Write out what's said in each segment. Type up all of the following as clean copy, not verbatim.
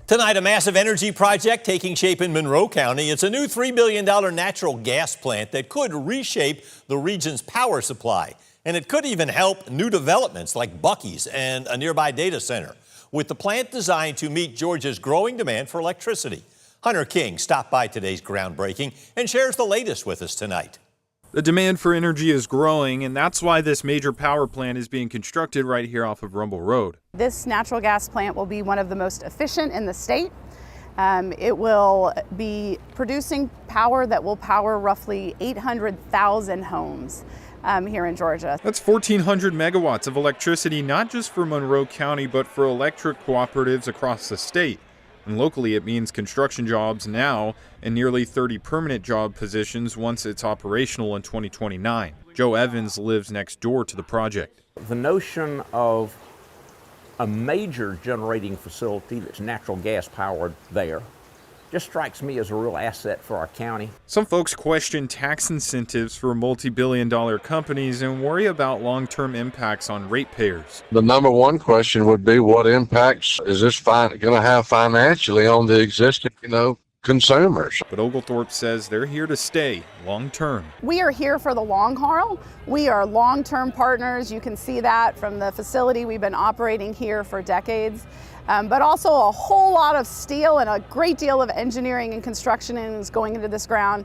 Tonight, a massive energy project taking shape in Monroe County. It's a new $3 billion natural gas plant that could reshape the region's power supply. And it could even help new developments like Buc-ee's and a nearby data center, with the plant designed to meet Georgia's growing demand for electricity. Hunter King stopped by today's groundbreaking and shares the latest with us tonight. The demand for energy is growing, and that's why this major power plant is being constructed right here off of Rumble Road. This natural gas plant will be one of the most efficient in the state. It will be producing power that will power roughly 800,000 homes here in Georgia. That's 1,400 megawatts of electricity, not just for Monroe County, but for electric cooperatives across the state. And locally, it means construction jobs now and nearly 30 permanent job positions once it's operational in 2029. Joe Evans lives next door to the project. The notion of a major generating facility that's natural gas powered there just strikes me as a real asset for our county. Some folks question tax incentives for multi-billion-dollar companies and worry about long-term impacts on ratepayers. The number one question would be, what impacts is this going to have financially on the existing, consumers? But Oglethorpe says they're here to stay long-term. We are here for the long haul. We are long-term partners. You can see that from the facility. We've been operating here for decades. But also a whole lot of steel and a great deal of engineering and construction is going into this ground.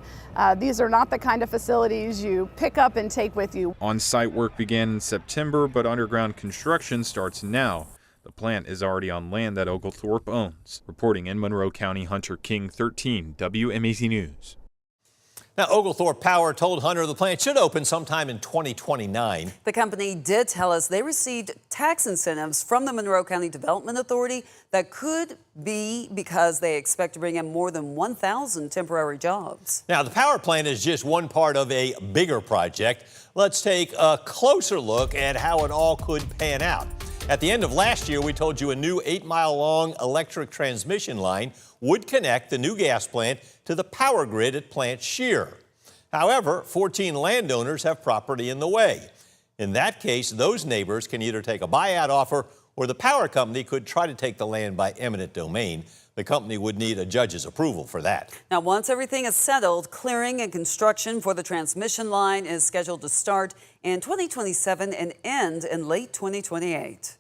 These are not the kind of facilities you pick up and take with you. On-site work began in September, but underground construction starts now. The plant is already on land that Oglethorpe owns. Reporting in Monroe County, Hunter King, 13 WMAZ News. Now, Oglethorpe Power told Hunter the plant should open sometime in 2029. The company did tell us they received tax incentives from the Monroe County Development Authority that could be because they expect to bring in more than 1,000 temporary jobs. Now, the power plant is just one part of a bigger project. Let's take a closer look at how it all could pan out. At the end of last year, we told you a new 8-mile-long electric transmission line would connect the new gas plant to the power grid at Plant Shear. However, 14 landowners have property in the way. In that case, those neighbors can either take a buyout offer or the power company could try to take the land by eminent domain. The company would need a judge's approval for that. Now, once everything is settled, clearing and construction for the transmission line is scheduled to start in 2027 and end in late 2028.